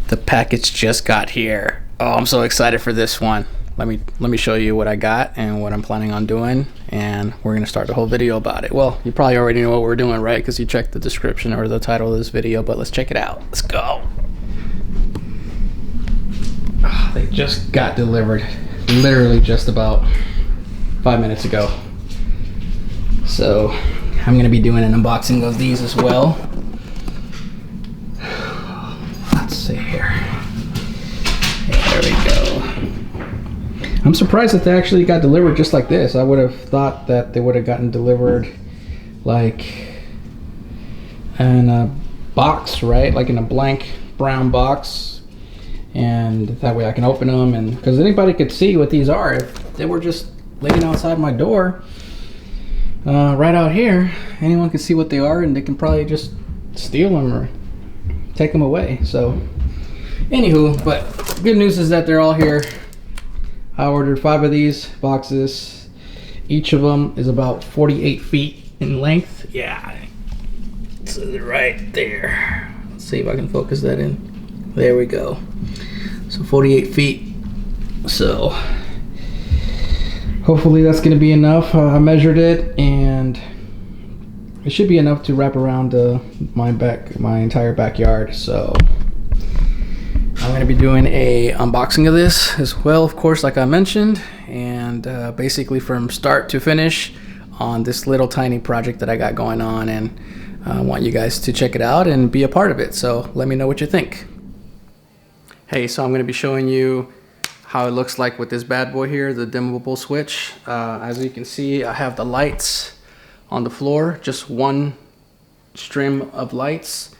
The package just got here. Oh, I'm so excited for this one. Let me show you what I got and what I'm planning on doing, and we're gonna start the whole video about it. Well, you probably already know what we're doing, right? Because you checked the description or the title of this video, but let's check it out. Let's go. Oh, they just got delivered literally just about 5 minutes ago. So I'm gonna be doing an unboxing of these as well. Let's see here. There we go. I'm surprised that they actually got delivered just like this. I would have thought that they would have gotten delivered like in a box, right? Like in a blank brown box. And that way I can open them, and because anybody could see what these are. If they were just laying outside my door, right out here, anyone can see what they are, and they can probably just steal them or take them away. So anywho, but good news is that they're all here. I ordered 5 of these boxes. Each of them is about 48 feet in length. Yeah, it's right there. Let's see if I can focus that in. There we go. So 48 feet. So hopefully that's going to be enough. I measured it, and it should be enough to wrap around my entire backyard. So I'm going to be doing a unboxing of this as well, of course, like I mentioned, and basically from start to finish on this little tiny project that I got going on, and I want you guys to check it out and be a part of it. So let me know what you think. Hey, so I'm going to be showing you how it looks like with this bad boy here, the dimmable switch. As you can see, I have the lights on the floor, just one string of lights.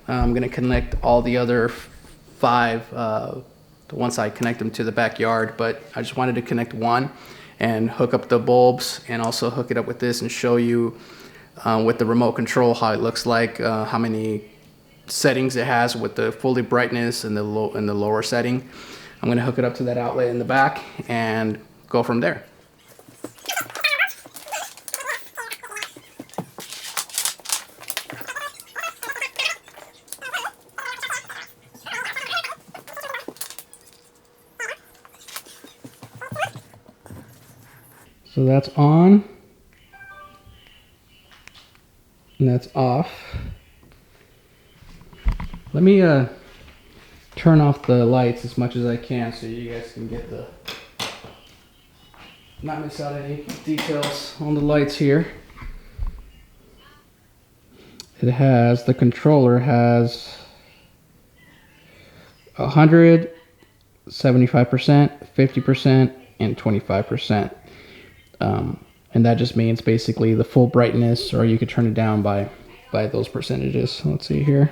I'm going to connect all the other 5 once I connect them to the backyard, but I just wanted to connect one and hook up the bulbs, and also hook it up with this and show you with the remote control how it looks like, how many settings it has with the fully brightness and the lower setting. I'm going to hook it up to that outlet in the back and go from there. So that's on, and that's off. Let me turn off the lights as much as I can so you guys can get not miss out any details on the lights here. The controller has 100, 75%, 50%, and 25%. And that just means basically the full brightness, or you could turn it down by those percentages. So let's see here.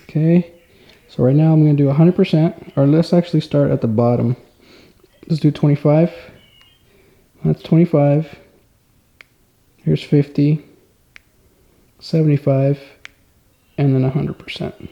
Okay, so right now I'm going to do 100%, or let's actually start at the bottom. Let's do 25. That's 25. Here's 50, 75, and then 100%.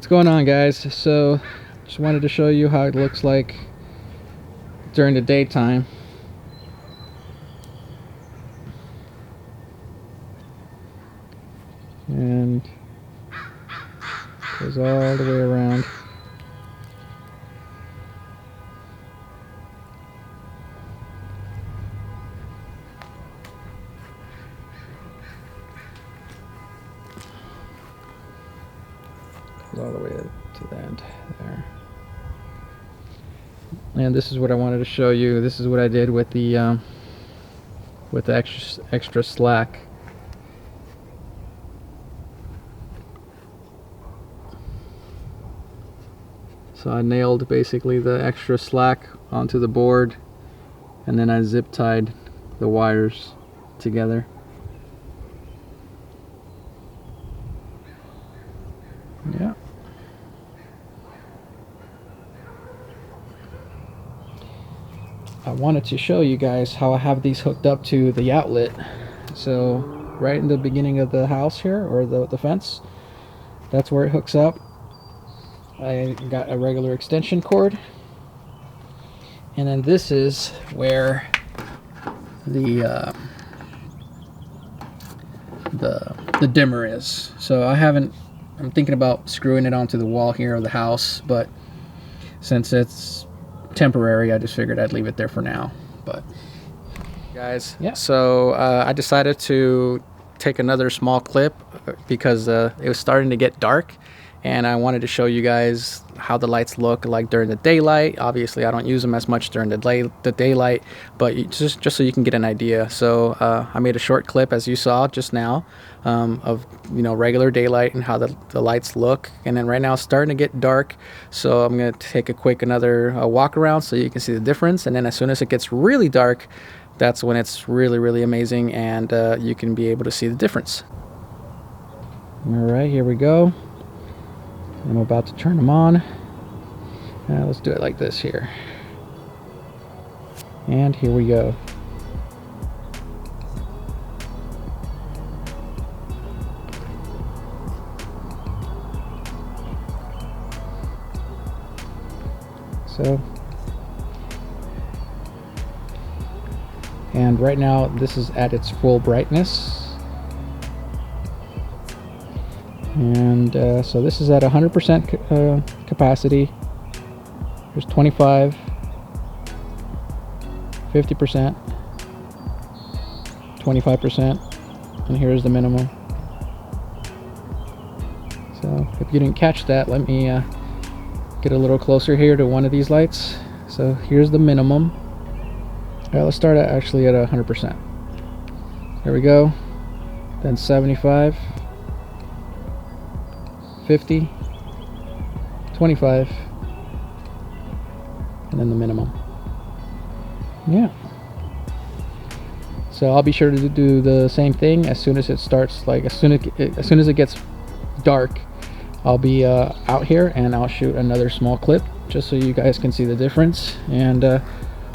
What's going on, guys? So just wanted to show you how it looks like during the daytime. And goes all the way around. All the way to the end there. And this is what I wanted to show you. This is what I did with the extra slack. So I nailed basically the extra slack onto the board, and then I zip tied the wires together. Yeah. I wanted to show you guys how I have these hooked up to the outlet. So right in the beginning of the house here, or the fence, that's where it hooks up. I got a regular extension cord, and then this is where the dimmer is. So I'm thinking about screwing it onto the wall here of the house, but since it's temporary, I just figured I'd leave it there for now. But guys, yeah, so I decided to take another small clip because it was starting to get dark, and I wanted to show you guys how the lights look like during the daylight. Obviously I don't use them as much during the daylight, but just so you can get an idea. So I made a short clip, as you saw just now, of regular daylight and how the lights look. And then right now it's starting to get dark, so I'm going to take a quick another walk around so you can see the difference. And then as soon as it gets really dark, that's when it's really amazing, and you can be able to see the difference. All right, here we go. I'm about to turn them on. Let's do it like this here. And here we go. So, and right now this is at its full brightness. And so this is at 100% capacity. There's 25, 50%, 25%, and here's the minimum. So if you didn't catch that, let me get a little closer here to one of these lights. So here's the minimum. All right, let's start at actually at 100%. There we go. Then 75. 50, 25, and then the minimum. Yeah. So I'll be sure to do the same thing as soon as it starts, like as soon as it gets dark. I'll be out here and I'll shoot another small clip just so you guys can see the difference, and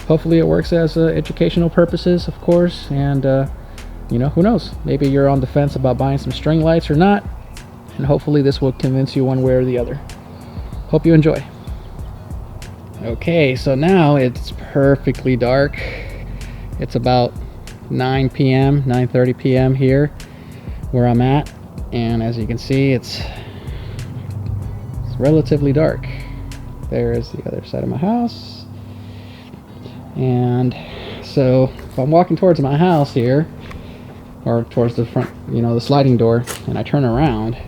hopefully it works as educational purposes, of course. And who knows, maybe you're on the fence about buying some string lights or not, and hopefully this will convince you one way or the other. Hope you enjoy. Okay, so now it's perfectly dark. It's about 9 p.m., 9:30 p.m. here where I'm at, and as you can see, it's relatively dark. There's the other side of my house. And so if I'm walking towards my house here, or towards the front, the sliding door, and I turn around,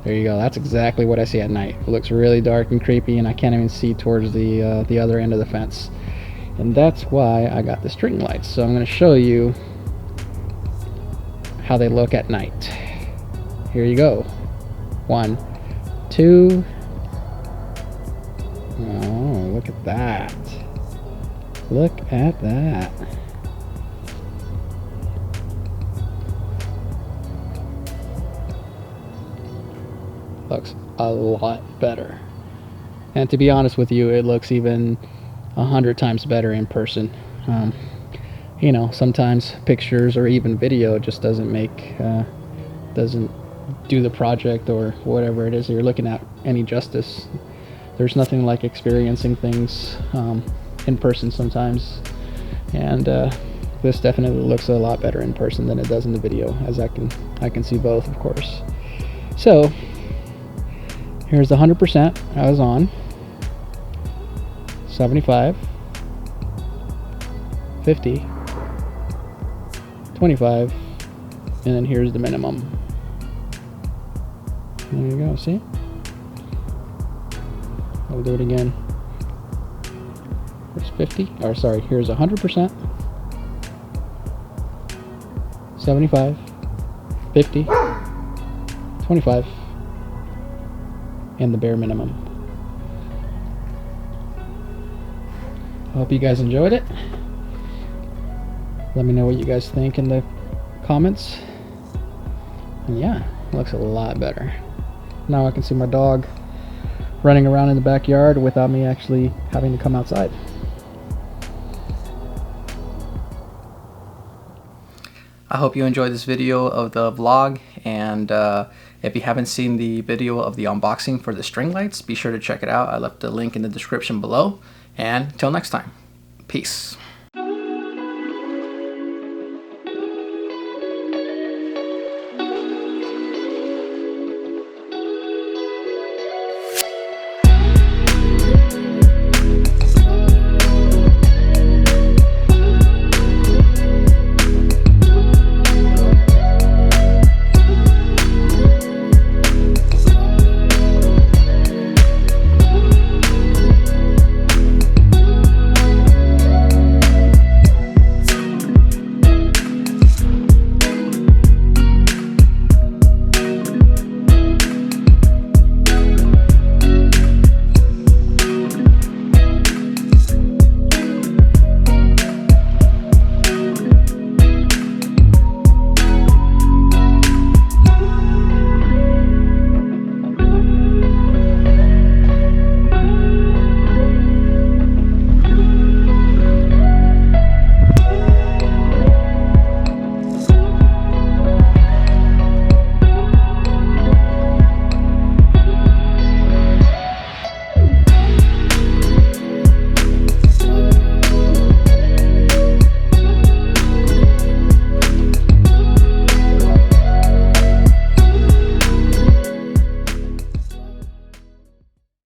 there you go. That's exactly what I see at night. It looks really dark and creepy, and I can't even see towards the other end of the fence. And that's why I got the string lights. So I'm going to show you how they look at night. Here you go. 1, 2. Oh, look at that. Look at that. Looks a lot better, and to be honest with you, it looks even 100 times better in person. Sometimes pictures or even video just doesn't do the project or whatever it is that you're looking at any justice. There's nothing like experiencing things in person sometimes, and this definitely looks a lot better in person than it does in the video, as I can see both, of course. So here's the 100% I was on. 75, 50, 25, and then here's the minimum. There you go, see? I'll do it again. Here's 50, or sorry, here's 100%, 75, 50, 25, and the bare minimum. I hope you guys enjoyed it. Let me know what you guys think in the comments. And yeah, it looks a lot better. Now I can see my dog running around in the backyard without me actually having to come outside. I hope you enjoyed this video of the vlog, and if you haven't seen the video of the unboxing for the string lights, be sure to check it out. I left the link in the description below, and till next time, peace.